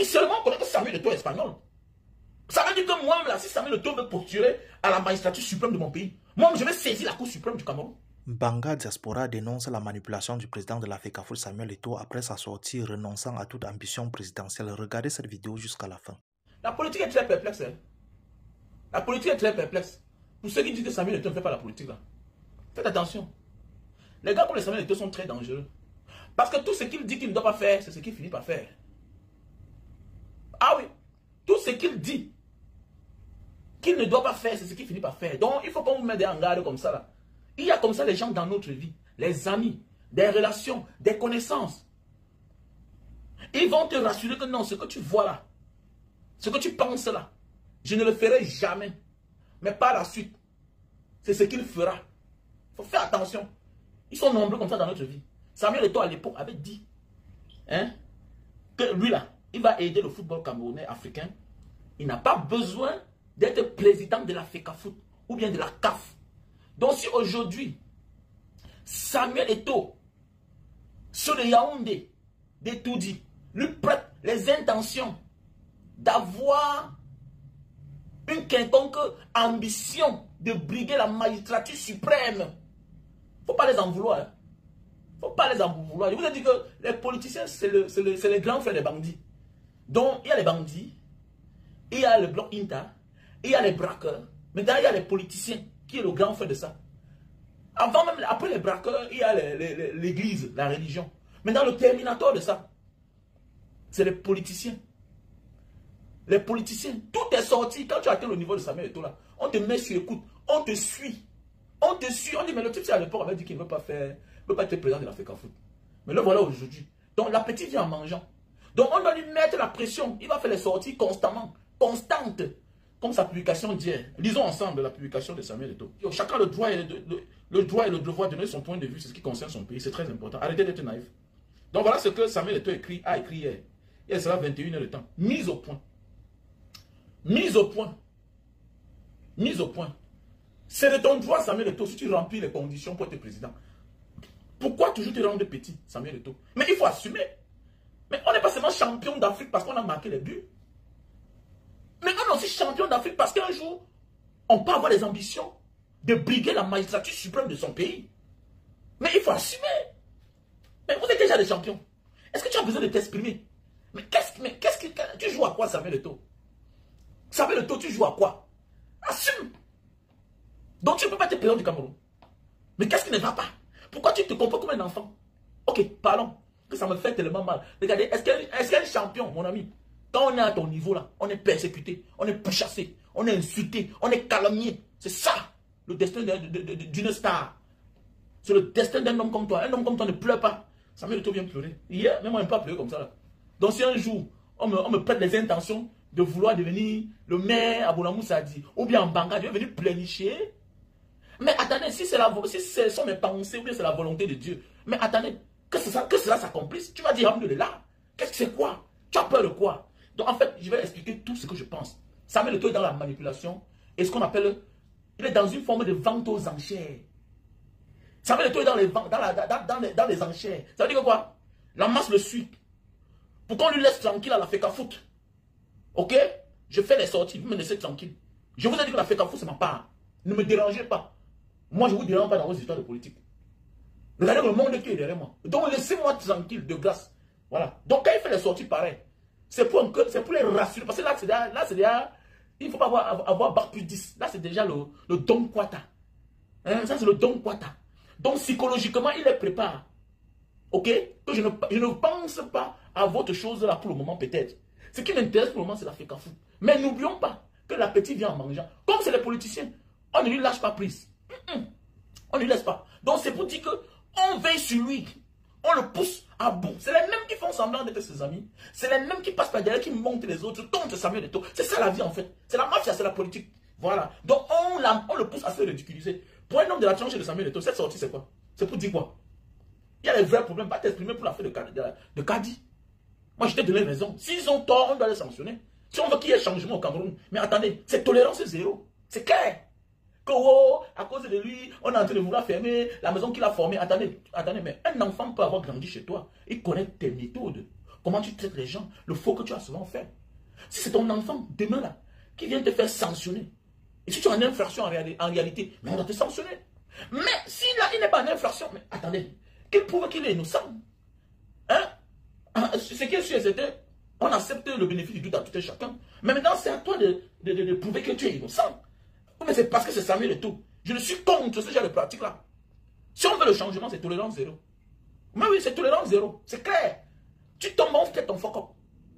Officiellement, on connaît que Samuel Eto'o est espagnol. Ça veut dire que moi, là, si Samuel Eto'o veut postuler à la magistrature suprême de mon pays, moi, je vais saisir la Cour suprême du Cameroun. Banga Diaspora dénonce la manipulation du président de la FECAFOOT Samuel Eto'o après sa sortie renonçant à toute ambition présidentielle. Regardez cette vidéo jusqu'à la fin. La politique est très perplexe. Hein? La politique est très perplexe. Pour ceux qui disent que Samuel Eto'o ne fait pas la politique, là, faites attention. Les gars comme les Samuel Eto'o sont très dangereux. Parce que tout ce qu'il dit qu'il ne doit pas faire, c'est ce qu'il finit par faire. Ah oui, tout ce qu'il dit qu'il ne doit pas faire, c'est ce qu'il finit par faire. Donc, il faut qu'on vous mette en garde comme ça, là. Il y a comme ça les gens dans notre vie, les amis, des relations, des connaissances. Ils vont te rassurer que non, ce que tu vois là, ce que tu penses là, je ne le ferai jamais. Mais par la suite, c'est ce qu'il fera. Il faut faire attention. Ils sont nombreux comme ça dans notre vie. Samuel Eto'o à l'époque avait dit hein, que lui là, il va aider le football camerounais africain. Il n'a pas besoin d'être président de la FECAFOOT ou bien de la CAF. Donc si aujourd'hui, Samuel Eto'o, sur le Yaoundé, d'Etoudi, lui prête les intentions d'avoir une quelconque ambition de briguer la magistrature suprême, il ne faut pas les en vouloir. Il ne faut pas les en vouloir. Je vous ai dit que les politiciens, c'est les grands frères des bandits. Donc, il y a les bandits, il y a le bloc INTA, il y a les braqueurs. Maintenant, il y a les politiciens, qui est le grand frère de ça. Avant même, après les braqueurs, il y a l'église, la religion. Maintenant, le terminateur de ça, c'est les politiciens. Les politiciens, tout est sorti. Quand tu atteins le niveau de Samuel Eto'o là, on te met sur écoute, on te suit. On te suit, on dit, mais le type, c'est à l'époque, on avait dit qu'il ne veut pas faire, ne veut pas être président de la FECAFOOT. Mais le voilà aujourd'hui. Donc, l'appétit vient en mangeant. Donc, on doit lui mettre la pression. Il va faire les sorties constamment, constantes. Comme sa publication d'hier. Lisons ensemble la publication de Samuel Eto'o. Chacun a le droit et le devoir de donner son point de vue, c'est ce qui concerne son pays. C'est très important. Arrêtez d'être naïf. Donc, voilà ce que Samuel Eto'o a écrit hier. Il sera 21 heures de temps. Mise au point. Mise au point. Mise au point. C'est de ton droit, Samuel Eto'o, si tu remplis les conditions pour être président. Pourquoi toujours te rendre petit, Samuel Eto'o? Mais il faut assumer. Mais on n'est pas seulement champion d'Afrique parce qu'on a marqué les buts. Mais on est aussi champion d'Afrique parce qu'un jour, on peut avoir les ambitions de briguer la magistrature suprême de son pays. Mais il faut assumer. Mais vous êtes déjà des champions. Est-ce que tu as besoin de t'exprimer? Mais qu'est-ce que tu joues à quoi, Samuel Eto'o? Samuel Eto'o, tu joues à quoi? Assume. Donc tu ne peux pas être président du Cameroun. Mais qu'est-ce qui ne va pas? Pourquoi tu te comportes comme un enfant? Ok, parlons. Que ça me fait tellement mal. Regardez, est-ce qu'un champion, mon ami, quand on est à ton niveau là, on est persécuté, on est pourchassé, on est insulté, on est calomnié. C'est ça, le destin d'une star. C'est le destin d'un homme comme toi. Un homme comme toi ne pleure pas. Samuel Eto'o vient pleurer. Hier, même moi, je n'aime pas pleurer comme ça là. Donc si un jour, on me prête les intentions de vouloir devenir le maire à Bonamoussa dit, ou bien en Banga, je vais venir plénicher. Mais attendez, si ce sont mes pensées ou bien c'est la volonté de Dieu, mais attendez, que cela s'accomplisse, tu vas dire, Alhamdoulilah, qu'est-ce que c'est quoi? Tu as peur de quoi? Donc en fait, je vais expliquer tout ce que je pense. Samuel Eto'o est dans la manipulation et ce qu'on appelle, il est dans une forme de vente aux enchères. Samuel Eto'o est dans les enchères. Ça veut dire que quoi? La masse le suit. Pour qu'on lui laisse tranquille à la FECAFOOT. Ok? Je fais les sorties, vous me laissez tranquille. Je vous ai dit que la FECAFOOT, c'est ma part. Ne me dérangez pas. Moi, je ne vous dérange pas dans vos histoires de politique. Regardez le monde qui est derrière moi. Donc, laissez-moi tranquille, de grâce. Voilà. Donc, quand il fait les sorties pareilles, c'est pour les rassurer. Parce que là, c'est déjà, il ne faut pas avoir bac plus 10. Là, c'est déjà le Don Quata. Hein, ça, c'est le Don Quata. Donc, psychologiquement, il les prépare. Ok? Que je ne pense pas à votre chose là pour le moment, peut-être. Ce qui m'intéresse pour le moment, c'est la FECAFOOT. Mais n'oublions pas que l'appétit vient en mangeant. Comme c'est les politiciens, on ne lui lâche pas prise. On ne lui laisse pas. Donc, c'est pour dire qu'on veille sur lui. On le pousse à bout. C'est les mêmes qui font semblant d'être ses amis. C'est les mêmes qui passent par derrière, qui montent les autres, comptent Samuel Eto'o. C'est ça la vie en fait. C'est la mafia, c'est la politique. Voilà. Donc, on le pousse à se ridiculiser. Pour un homme de la tranche de Samuel Eto'o, cette sortie, c'est quoi? C'est pour dire quoi? Il y a les vrais problèmes. Pas t'exprimer pour l'affaire de Kadi. Moi, je t'ai donné raison. S'ils ont tort, on doit les sanctionner. Si on veut qu'il y ait changement au Cameroun. Mais attendez, c'est tolérance zéro. C'est clair. Que oh, à cause de lui, on est en train de vouloir fermer la maison qu'il a formée. Attendez, mais un enfant peut avoir grandi chez toi. Il connaît tes méthodes. comment tu traites les gens, le faux que tu as souvent fait. Si c'est ton enfant, demain là, qui vient te faire sanctionner, et si tu as une infraction en réalité, mais on va te sanctionner. Mais si là, il n'est pas en infraction, mais attendez, qu'il prouve qu'il est innocent. Hein? Ce qui est sûr, c'était, on accepte le bénéfice du doute à tout et chacun. Mais maintenant, c'est à toi de prouver que tu es innocent. Mais c'est parce que c'est Samuel Eto'o. Je ne suis contre ce genre de pratique-là. Si on veut le changement, c'est tolérance zéro. Mais oui, c'est tolérance zéro. C'est clair. Tu tombes, on traite ton fuck up.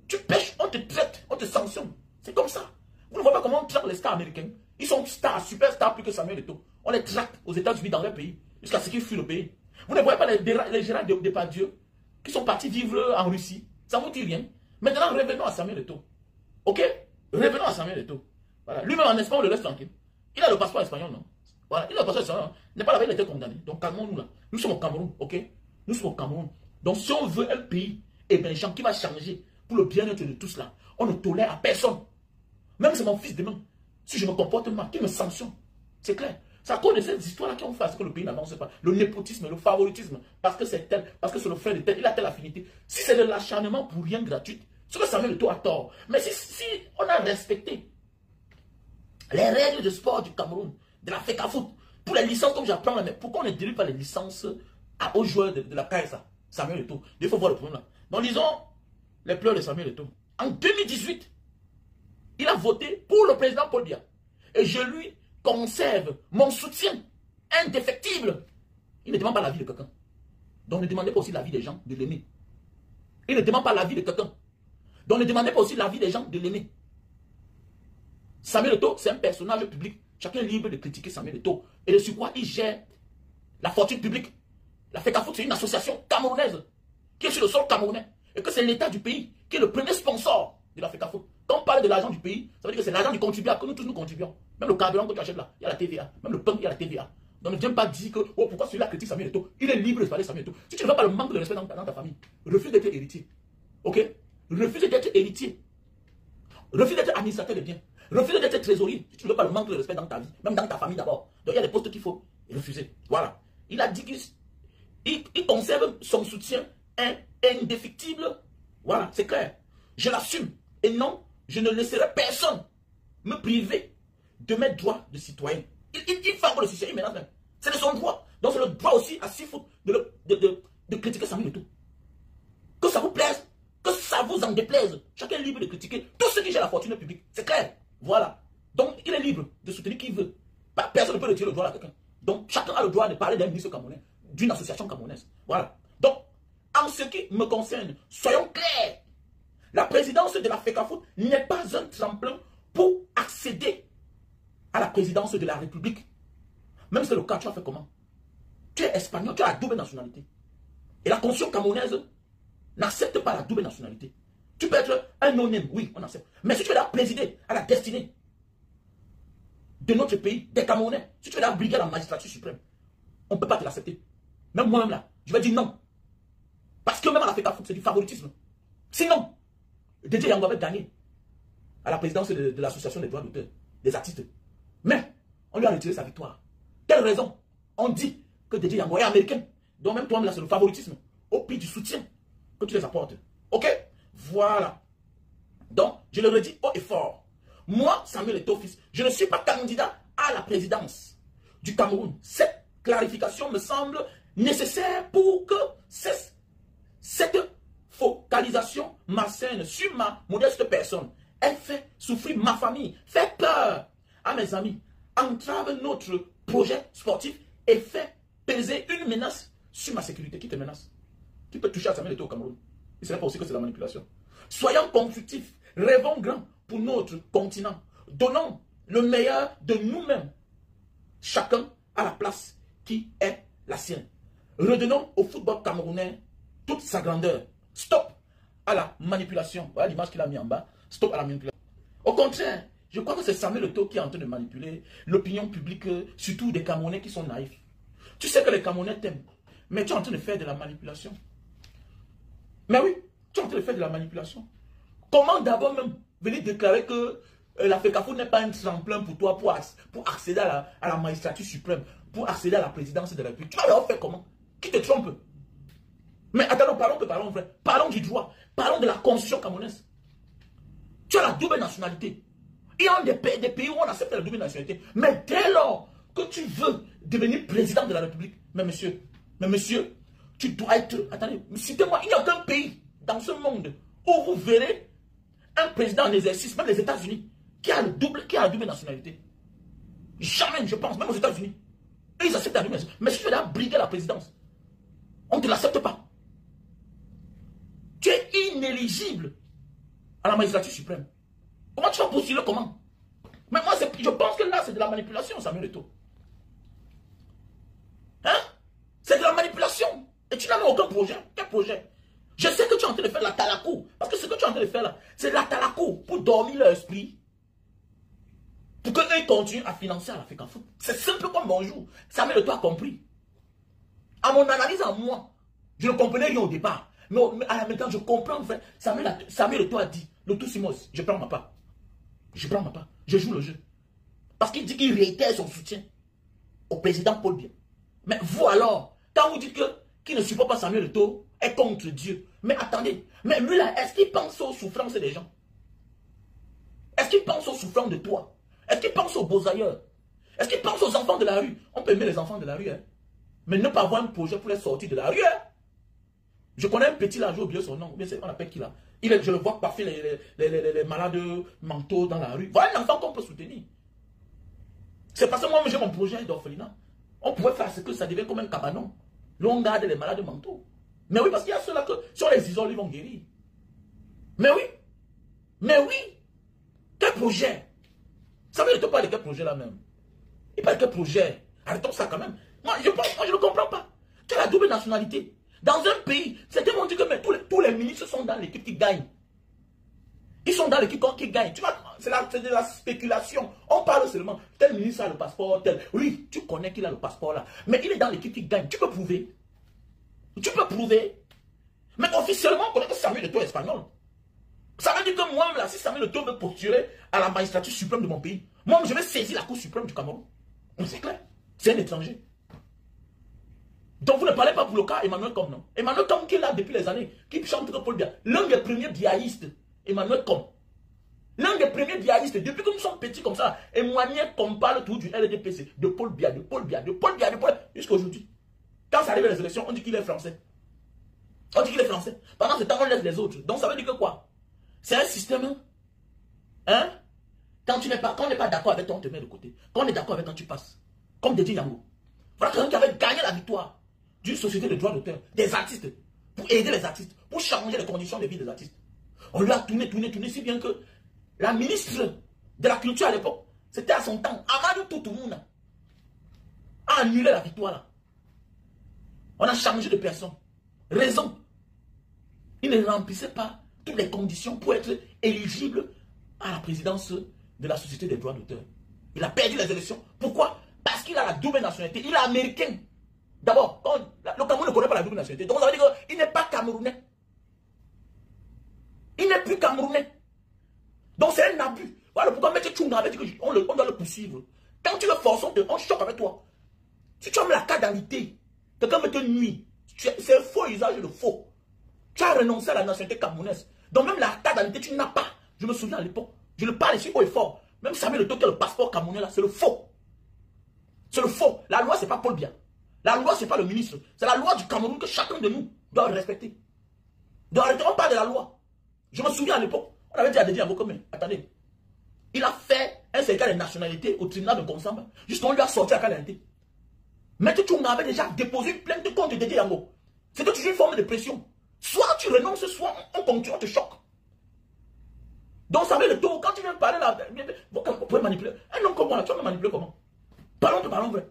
Tu pêches, on te traite, on te sanctionne. C'est comme ça. Vous ne voyez pas comment on traite les stars américains. Ils sont stars, super stars plus que Samuel Eto'o. On les traque aux États-Unis dans leur pays, jusqu'à ce qu'ils fuient le pays. Vous ne voyez pas les Gérard Depardieu qui sont partis vivre en Russie. Ça ne vous dit rien. Maintenant, revenons à Samuel Eto'o. Ok? Revenons à Samuel Eto'o. Voilà. Lui-même en Espagne, on le laisse tranquille. Il a le passeport espagnol, non? Voilà. Il a le passeport espagnol. Il n'est pas là, il a été condamné. Donc calmons-nous là. Nous sommes au Cameroun, ok? Nous sommes au Cameroun. Donc si on veut un pays émergent qui va changer pour le bien-être de tous là, on ne tolère à personne. Même c'est mon fils demain. Si je me comporte mal, qu'il me sanctionne. C'est clair. C'est à cause de ces histoires-là qui ont fait que le pays n'avance pas. Le népotisme, le favoritisme, parce que c'est tel, parce que c'est le frère de tel, il a telle affinité. Si c'est de l'acharnement pour rien gratuit, ce que Samuel Eto'o a tort. Mais si on a respecté les règles de sport du Cameroun, de la FECAFOOT, pour les licences, comme j'apprends là, mais pourquoi on ne délivre pas les licences aux joueurs de la KSA, Samuel Eto'o? Il faut voir le problème là. Donc lisons les pleurs de Samuel Eto'o. En 2018, il a voté pour le président Paul Biya. Et je lui conserve mon soutien indéfectible. Il ne demande pas l'avis de quelqu'un. Donc ne demandez pas aussi l'avis des gens de l'aimer. Il ne demande pas l'avis de quelqu'un. Donc ne demandez pas aussi l'avis des gens de l'aimer. Samuel Eto'o, c'est un personnage public. Chacun est libre de critiquer Samuel Eto'o. Et de sur quoi il gère la fortune publique. La FECAFOOT, c'est une association camerounaise qui est sur le sol camerounais. Et que c'est l'État du pays qui est le premier sponsor de la FECAFOOT. Quand on parle de l'argent du pays, ça veut dire que c'est l'argent du contribuable que nous tous nous contribuons. Même le carburant que tu achètes là, il y a la TVA. Même le pain, il y a la TVA. Donc ne viens pas dire que, oh, pourquoi celui-là critique Samuel Eto'o? Il est libre de parler Samuel Eto'o. Si tu ne veux pas le manque de respect dans ta famille, refuse d'être héritier. Ok? Refuse d'être héritier. Refuse d'être administrateur de biens. Refuse d'être trésorier. Si tu ne veux pas le manque de respect dans ta vie, même dans ta famille d'abord. Donc il y a des postes qu'il faut refuser. Voilà. Il a dit qu'il conserve son soutien indéfectible. Voilà, c'est clair. Je l'assume. Et non, je ne laisserai personne me priver de mes droits de citoyen. Il fait encore le citoyen, il menace même. C'est de son droit. Donc c'est le droit aussi à 6 foot de critiquer Samuel Eto'o. Que ça vous plaise, que ça vous en déplaise. Chacun est libre de critiquer tous ceux qui gèrent la fortune publique. C'est clair. Voilà. Donc il est libre de soutenir qui veut. Personne ne peut retirer le droit à quelqu'un. Donc chacun a le droit de parler d'un ministre camerounais, d'une association camerounaise. Voilà. Donc, en ce qui me concerne, soyons clairs. La présidence de la FECAFOOT n'est pas un tremplin pour accéder à la présidence de la République. Même si c'est le cas, tu as fait comment? Tu es espagnol, tu as la double nationalité. Et la constitution camerounaise n'accepte pas la double nationalité. Tu peux être un non-name, oui, on accepte. Mais si tu veux la présider à la destinée de notre pays, des Camerounais, si tu veux la briguer à la magistrature suprême, on ne peut pas te l'accepter. Même moi-même là, je vais dire non. Parce que même à la FECAFOOT, c'est du favoritisme. Sinon, DJ Yango avait gagné à la présidence de l'association des droits d'auteur, des artistes. Mais on lui a retiré sa victoire. Quelle raison? On dit que DJ Yango est américain. Donc même toi-même là, c'est le favoritisme. Au prix du soutien que tu les apportes. Ok? Voilà. Donc, je le redis haut et fort. Moi, Samuel Eto'o fils, je ne suis pas candidat à la présidence du Cameroun. Cette clarification me semble nécessaire pour que cette focalisation malsaine sur ma modeste personne, elle fait souffrir ma famille, fait peur à mes amis, entrave notre projet sportif et fait peser une menace sur ma sécurité. Qui te menace? Qui peut toucher à Samuel Eto'o au Cameroun? Il ne serait pas aussi que c'est la manipulation. Soyons constructifs, rêvons grand pour notre continent, donnons le meilleur de nous-mêmes, chacun à la place qui est la sienne. Redonnons au football camerounais toute sa grandeur. Stop à la manipulation. Voilà l'image qu'il a mis en bas. Stop à la manipulation. Au contraire, je crois que c'est Samuel Eto'o qui est en train de manipuler l'opinion publique, surtout des Camerounais qui sont naïfs. Tu sais que les Camerounais t'aiment, mais tu es en train de faire de la manipulation. Mais oui, tu es en train de faire de la manipulation. Comment d'abord même venir déclarer que la FECAFOOT n'est pas un tremplin pour toi pour accéder à la magistrature suprême, pour accéder à la présidence de la République? Tu vas leur faire comment? Qui te trompe? Mais attends, parlons vrai. Parlons du droit. Parlons de la constitution camerounaise. Tu as la double nationalité. Il y a des pays où on accepte la double nationalité. Mais dès lors que tu veux devenir président de la République, mais monsieur, tu dois être... Attendez, citez-moi, il n'y a aucun pays dans ce monde où vous verrez un président en exercice, même les États-Unis, qui a la double nationalité. Jamais, je pense, même aux États-Unis. Et ils acceptent la double nationalité. Mais si tu veux briguer la présidence, on ne te l'accepte pas. Tu es inéligible à la magistrature suprême. Comment tu vas postuler comment? Mais moi, je pense que là, c'est de la manipulation, Samuel Eto'o. Hein? C'est de la manipulation. Et tu n'as même aucun projet. Quel projet? Je sais que tu es en train de faire la talakou. Parce que ce que tu es en train de faire là, c'est la talakou pour dormir leur esprit. Pour qu'eux continuent à financer à l'Afrique en foot. C'est simple comme bonjour. Samuel Eto'o a compris. À mon analyse en moi, je ne comprenais rien au départ. Mais à la maintenant, je comprends. En fait, Samuel Eto'o a dit, le tout Simos, je prends ma part. Je prends ma part. Je joue le jeu. Parce qu'il dit qu'il réitère son soutien au président Paul Biya. Mais vous alors, quand vous dites qu'il ne supporte pas Samuel Eto'o, est contre Dieu. Mais attendez, mais lui là, est-ce qu'il pense aux souffrances des gens? Est-ce qu'il pense aux souffrances de toi? Est-ce qu'il pense aux beaux ailleurs? Est-ce qu'il pense aux enfants de la rue? On peut aimer les enfants de la rue, hein? Mais ne pas avoir un projet pour les sortir de la rue, hein? Je connais un petit là, j'ai oublié son nom, on appelle qui là? Je le vois parfait les malades mentaux dans la rue. Voilà un enfant qu'on peut soutenir. C'est parce que moi j'ai mon projet d'orphelinat. On pourrait faire ce que ça devient comme un cabanon. Là on garde les malades mentaux. Mais oui, parce qu'il y a ceux-là que si on les isole, ils vont guérir. Mais oui. Mais oui. Quel projet? Ça ne veut pas de quel projet là même. Il parle de quel projet? Arrêtons ça quand même. Moi je ne comprends pas. Tu as la double nationalité. Dans un pays, c'était mon dit que mais tous les ministres sont dans l'équipe qui gagne. Ils sont dans l'équipe qui gagne. C'est de la spéculation. On parle seulement, tel ministre a le passeport, tel. Oui, tu connais qu'il a le passeport là. Mais il est dans l'équipe qui gagne. Tu peux prouver. Tu peux prouver. Mais officiellement, on connaît que Samuel Eto'o est espagnol. Ça veut dire que moi, là, si Samuel Eto'o veut postuler à la magistrature suprême de mon pays, moi, je vais saisir la Cour suprême du Cameroun. C'est clair. C'est un étranger. Donc vous ne parlez pas pour le cas Emmanuel Com, non? Emmanuel Com qui est là depuis les années, qui chante que Paul Biya. L'un des premiers biaïstes, Emmanuel Com. L'un des premiers biaïstes, depuis que nous sommes petits comme ça, Emmanuel Com parle tout du LDPC, de Paul Biya, de Paul Biya, de Paul Biya, de Paul Biya, jusqu'à aujourd'hui. Quand ça arrive à les élections, on dit qu'il est français. On dit qu'il est français. Pendant ce temps, on laisse les autres. Donc ça veut dire que quoi? C'est un système, hein? Quand on n'est pas d'accord avec toi, on te met de côté. Quand on est d'accord avec toi, tu passes. Comme Dédé Yango. Voilà quelqu'un qui avait gagné la victoire d'une société de droits d'auteur, des artistes, pour aider les artistes, pour changer les conditions de vie des artistes. On lui a tourné, si bien que la ministre de la culture à l'époque, c'était à son temps, Amadou Toutoumuna, a annulé la victoire là. On a changé de personne. Raison. Il ne remplissait pas toutes les conditions pour être éligible à la présidence de la société des droits d'auteur. Il a perdu les élections. Pourquoi? Parce qu'il a la double nationalité. Il est américain. D'abord, le Cameroun ne connaît pas la double nationalité. Donc ça veut dire qu'il n'est pas camerounais. Il n'est plus camerounais. Donc c'est un abus. Voilà pourquoi M. Tchunga avait dit qu'on doit le poursuivre. Quand tu le forces, on choque avec toi. Si tu as la cadalité, quelqu'un me te nuit. C'est un faux usage de faux. Tu as renoncé à la nationalité camerounaise. Donc même la cadalité, tu n'as pas. Je me souviens à l'époque. Je le parle ici haut et fort. Même Samuel Eto'o qui a le passeport camerounais là, c'est le faux. C'est le faux. La loi, ce n'est pas Paul Biya. La loi, ce n'est pas le ministre. C'est la loi du Cameroun que chacun de nous doit respecter. Donc, on parle de la loi. Je me souviens à l'époque, on avait dit à Dédé Yango, mais attendez, il a fait un certificat de nationalité au tribunal de Gonsamba. Juste on lui a sorti la cadalité. Mais tu avait déjà déposé une plainte contre Dédé Yango. C'était toujours une forme de pression. Soit tu renonces, soit on continue, on te choque. Donc, ça veut le taux. Quand tu viens parler là, vous pouvez manipuler. Un homme comme moi, tu vas me manipuler comment? Parlons vrai.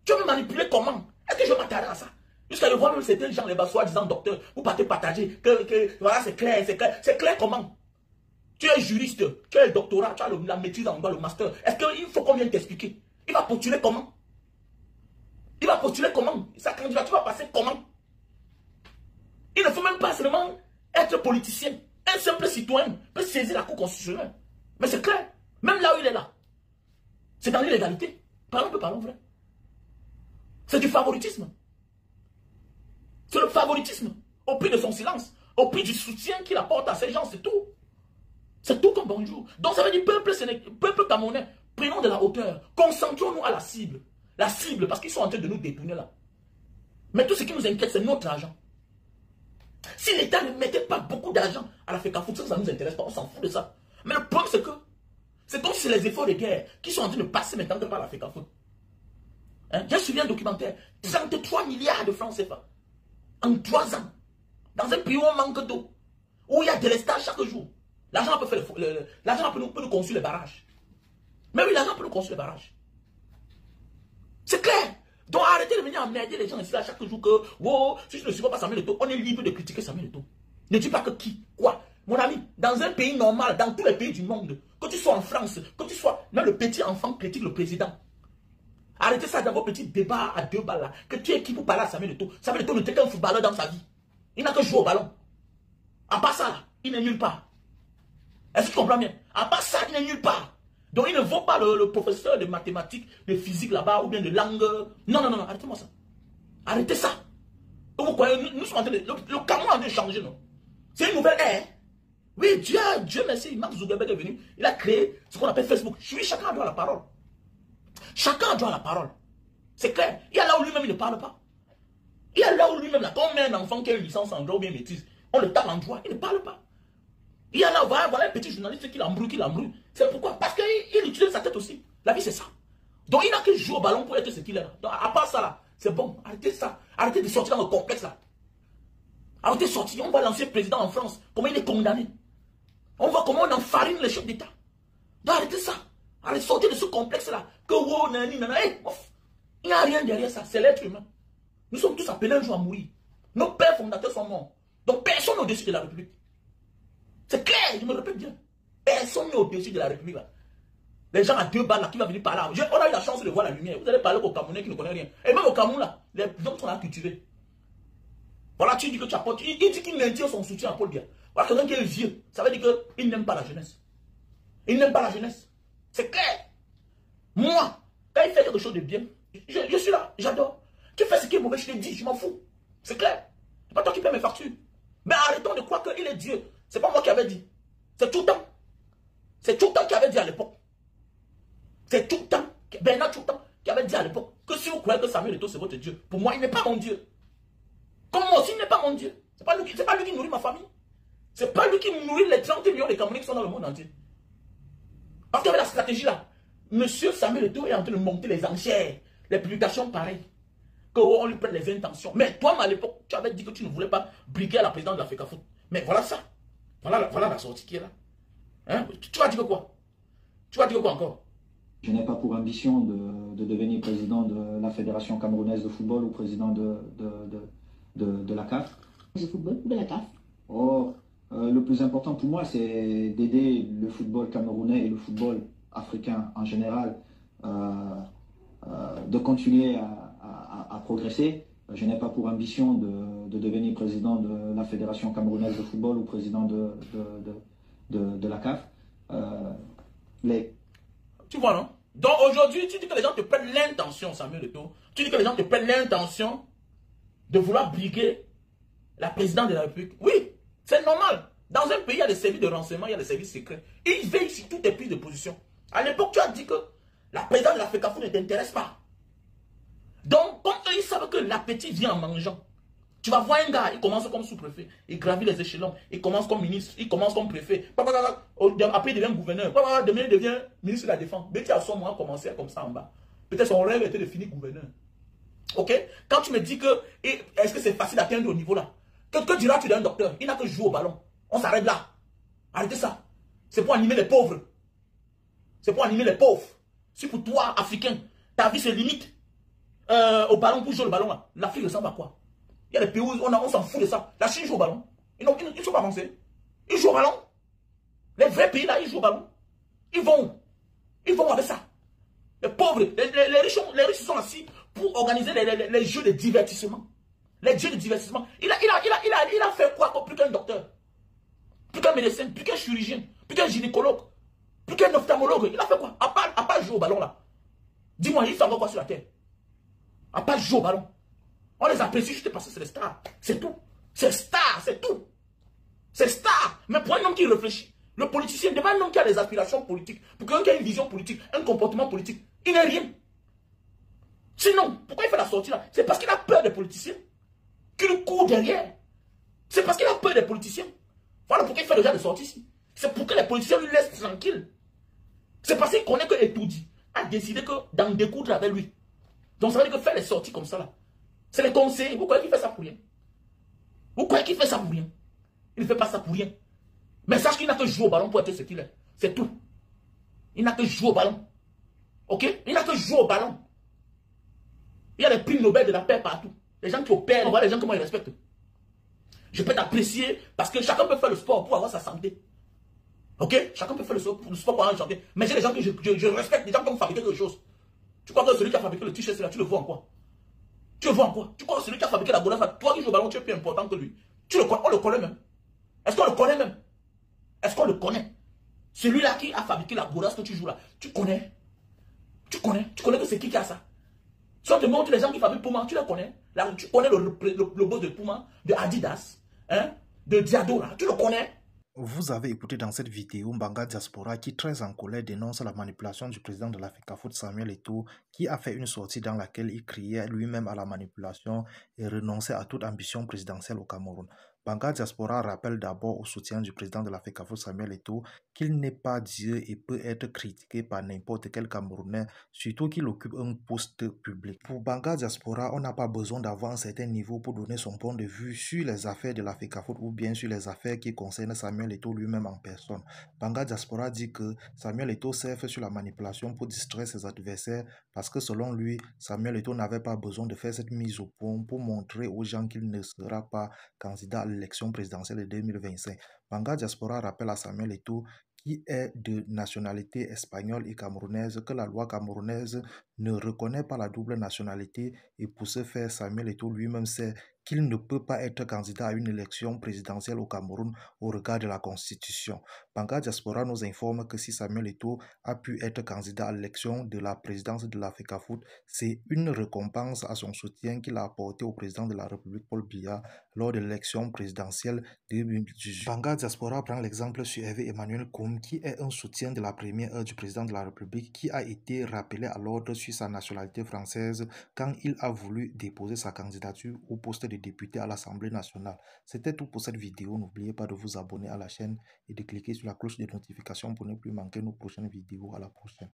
Tu vas me manipuler comment? Est-ce que je m'attarde à ça? Jusqu'à le voir même certains gens, les bas, soi-disant docteurs, vous partez partager, que voilà, c'est clair. C'est clair comment? Tu es juriste, tu as le doctorat, tu as la maîtrise en droit, le master. Est-ce qu'il faut qu'on vienne t'expliquer? Il va postuler comment? Sa candidature va passer comment? Il ne faut même pas seulement être politicien. Un simple citoyen peut saisir la Cour constitutionnelle. Mais c'est clair. Même là où il est là. C'est dans l'illégalité. Parlons vrai. C'est du favoritisme. C'est le favoritisme. Au prix de son silence. au prix du soutien qu'il apporte à ces gens, c'est tout. C'est tout comme bonjour. Donc ça veut dire peuple camerounais, prenons de la hauteur, concentrons-nous à la cible. La cible, parce qu'ils sont en train de nous détourner là. Mais tout ce qui nous inquiète, c'est notre argent. Si l'État ne mettait pas beaucoup d'argent à la FECAFOOT, ça ne nous intéresse pas, on s'en fout de ça. Mais le problème, c'est que c'est comme si c'est les efforts de guerre qui sont en train de passer maintenant par la FECAFOOT. Hein? J'ai suivi un documentaire, 33 milliards de francs CFA en 3 ans, dans un pays où on manque d'eau, où il y a de l'estage chaque jour. L'argent peut nous construire les barrages. Mais oui, l'argent peut nous construire les barrages. C'est clair. Donc arrêtez de venir emmerder les gens ici là chaque jour que, wow, si je ne suis pas Samuel Eto'o, on est libre de critiquer Samuel Eto'o. Ne dis pas que qui, quoi. Mon ami, dans un pays normal, dans tous les pays du monde, que tu sois en France, que tu sois, même le petit enfant critique le président. Arrêtez ça dans vos petits débats à 2 balles là. Que tu es qui pour parler à Samuel Eto'o. Samuel Eto'o n'était qu'un footballeur dans sa vie. Il n'a que joué au ballon. À part ça là, il n'est nulle part. Est-ce que tu comprends bien? À part ça, il n'est nulle part. Donc il ne vaut pas le professeur de mathématiques, de physique là-bas, ou bien de langue. Non, non, non, arrêtez-moi ça. Arrêtez ça. Vous croyez, nous sommes en train de... Le Cameroun est en train de changer, non? C'est une nouvelle ère. Oui, Dieu merci, Mark Zuckerberg est venu. Il a créé ce qu'on appelle Facebook. Oui, chacun a droit à la parole. Chacun a droit à la parole. C'est clair. Il y a là où lui-même il ne parle pas. Il y a là où lui-même, là, quand on met un enfant qui a une licence en droit ou bien maîtrise, on le tape en droit, il ne parle pas. Il y a là, voilà un petit journaliste qui l'embrouille. C'est pourquoi? Parce qu'il utilise sa tête aussi. La vie, c'est ça. Donc, il n'a que jouer au ballon pour être ce qu'il est là. Donc, à part ça, là, c'est bon. Arrêtez ça. Arrêtez de sortir dans le complexe, là. Arrêtez de sortir. On voit l'ancien président en France, comment il est condamné. On voit comment on enfarine les chefs d'État. Donc, arrêtez ça. Arrêtez de sortir de ce complexe-là. Que wow, nani, nana, hey, ouf. Il n'y a rien derrière ça. C'est l'être humain. Nous sommes tous appelés un jour à mourir. Nos pères fondateurs sont morts. Donc, personne n'est au-dessus de la République. C'est clair, je me répète bien. Personne n'est au-dessus de la République. Là. Les gens à 2 balles là, qui vont venir par là. On a eu la chance de voir la lumière. Vous allez parler aux Camerounais qui ne connaissent rien. Et même au Cameroun, là, les gens sont là cultivés. Voilà, tu dis que tu apportes. Il dit qu'il maintient son soutien à Paul Biya. Voilà, quelqu'un qui est vieux. Ça veut dire qu'il n'aime pas la jeunesse. Il n'aime pas la jeunesse. C'est clair. Moi, quand il fait quelque chose de bien, je suis là, j'adore. Tu fais ce qui est mauvais, je te dis, je m'en fous. C'est clair. C'est pas toi qui paie mes factures. Mais arrêtons de croire qu'il est Dieu. C'est pas moi qui avais dit. C'est tout le temps. C'est tout le temps qui avait dit à l'époque. C'est tout le temps. Bernard tout le temps qui avait dit à l'époque que si vous croyez que Samuel Eto'o c'est votre Dieu, pour moi il n'est pas mon Dieu. Comme moi aussi il n'est pas mon Dieu. C'est pas lui qui nourrit ma famille. C'est pas lui qui nourrit les 30 millions de Camerounais qui sont dans le monde entier. Parce qu'il y avait la stratégie là. Monsieur Samuel Eto'o est en train de monter les enchères. Les publications pareilles. Qu'on lui prête les intentions. Mais toi, à l'époque, tu avais dit que tu ne voulais pas briguer à la présidence de la FECAFOOT. Mais voilà ça. Voilà la sortie qui est là. Hein? Tu vas dire quoi? Tu vas dire quoi encore? Je n'ai pas pour ambition de devenir président de la Fédération camerounaise de football ou président de la CAF. De football ou de la CAF? Oh, le plus important pour moi, c'est d'aider le football camerounais et le football africain en général de continuer à progresser. Je n'ai pas pour ambition de devenir président de la Fédération camerounaise de football ou président de la CAF. Tu vois, non? Donc aujourd'hui, tu dis que les gens te prennent l'intention, Samuel Eto'o. Tu dis que les gens te prennent l'intention de vouloir briguer la présidence de la République. Oui, c'est normal. Dans un pays, il y a des services de renseignement, il y a des services secrets. Ils veillent sur toutes tes prises de position. À l'époque, tu as dit que la présidence de la FECAFOOT ne t'intéresse pas. Donc, comme eux, ils savent que l'appétit vient en mangeant. Tu vas voir un gars, il commence comme sous-préfet, il gravit les échelons, il commence comme ministre, il commence comme préfet. Après, il devient gouverneur. Demain, il devient ministre de la Défense. Dès qu'il a son mois commencé comme ça en bas. Peut-être son rêve était de finir gouverneur. Ok? Quand tu me dis que, est-ce que c'est facile d'atteindre au niveau là? Que diras-tu d'un docteur? Il n'a que jouer au ballon. On s'arrête là. Arrêtez ça. C'est pour animer les pauvres. C'est pour animer les pauvres. Si pour toi, Africain, ta vie se limite au ballon pour jouer le ballon là, l'Afrique ressemble à quoi? Il y a des pays où on s'en fout de ça. La Chine joue au ballon. Ils ne sont pas avancés. Ils jouent au ballon. Les vrais pays là, ils jouent au ballon. Ils vont avec ça. Les pauvres, les riches sont assis pour organiser les jeux de divertissement. Les jeux de divertissement. Il a fait quoi plus qu'un docteur? Plus qu'un médecin, plus qu'un chirurgien, plus qu'un gynécologue, plus qu'un ophtalmologue. Il a fait quoi? À part jouer au ballon là. Dis-moi, il fait encore quoi sur la terre? À part jouer au ballon. On les apprécie juste parce que c'est des stars. C'est tout. C'est stars, c'est tout. C'est star. Mais pour un homme qui réfléchit, le politicien, devant un homme qui a des aspirations politiques, pour quelqu'un qui a une vision politique, un comportement politique, il n'est rien. Sinon, pourquoi il fait la sortie là? C'est parce qu'il a peur des politiciens. Qu'il court derrière. C'est parce qu'il a peur des politiciens. Voilà pourquoi il fait le genre de sortie ici. C'est pour que les politiciens lui laissent tranquille. C'est parce qu'il connaît que Etoudi a décidé d'en découdre avec lui. Donc ça veut dire que faire les sorties comme ça là, c'est les conseils. Vous croyez qu'il fait ça pour rien? Vous croyez qu'il fait ça pour rien? Il ne fait pas ça pour rien. Mais sache qu'il n'a que jouer au ballon pour être ce qu'il est. C'est tout. Il n'a que jouer au ballon. Ok? Il n'a que jouer au ballon. Il y a des prix Nobel de la paix partout. Les gens qui opèrent, on voit les gens comment ils respectent. Je peux t'apprécier parce que chacun peut faire le sport pour avoir sa santé. Ok? Chacun peut faire le sport pour avoir une santé. Mais j'ai des gens que je respecte, des gens qui ont fabriqué quelque chose. Tu crois que celui qui a fabriqué le t-shirt là, tu le vois en quoi? Tu le vois en quoi? Tu crois que celui qui a fabriqué la godasse là, toi qui joues au ballon, tu es plus important que lui. Tu le connais, on le connaît même. Est-ce qu'on le connaît même? Est-ce qu'on le connaît? Celui-là qui a fabriqué la godasse que tu joues là, tu connais? Tu connais que c'est qui a ça? Si on te montre les gens qui fabriquent Puma, tu les connais? Là, tu connais le boss de Puma, de Adidas, hein, de Diadora, tu le connais? Vous avez écouté dans cette vidéo Mbanga Diaspora qui, très en colère, dénonce la manipulation du président de la FECAFOOT Samuel Eto'o, qui a fait une sortie dans laquelle il criait lui-même à la manipulation et renonçait à toute ambition présidentielle au Cameroun. Mbanga Diaspora rappelle d'abord au soutien du président de la FECAFOOT Samuel Eto'o qu'il n'est pas Dieu et peut être critiqué par n'importe quel Camerounais, surtout qu'il occupe un poste public. Pour Mbanga Diaspora, on n'a pas besoin d'avoir un certain niveau pour donner son point de vue sur les affaires de la FECAFOOT ou bien sur les affaires qui concernent Samuel Eto'o lui-même en personne. Mbanga Diaspora dit que Samuel Eto'o surfe sur la manipulation pour distraire ses adversaires parce que selon lui, Samuel Eto'o n'avait pas besoin de faire cette mise au point pour montrer aux gens qu'il ne sera pas candidat à l'élection présidentielle de 2025. Mbanga Diaspora rappelle à Samuel Eto'o, qui est de nationalité espagnole et camerounaise, que la loi camerounaise ne reconnaît pas la double nationalité et pour ce faire, Samuel Eto'o lui-même sait qu'il ne peut pas être candidat à une élection présidentielle au Cameroun au regard de la Constitution. Mbanga Diaspora nous informe que si Samuel Eto'o a pu être candidat à l'élection de la présidence de la FECAFOOT, c'est une récompense à son soutien qu'il a apporté au président de la République Paul Biya lors de l'élection présidentielle de 2018. Mbanga Diaspora prend l'exemple sur Hervé Emmanuel Koum, qui est un soutien de la première heure du président de la République, qui a été rappelé à l'ordre sur sa nationalité française quand il a voulu déposer sa candidature au poste de député à l'Assemblée nationale. C'était tout pour cette vidéo. N'oubliez pas de vous abonner à la chaîne et de cliquer sur la cloche de notification pour ne plus manquer nos prochaines vidéos. À la prochaine.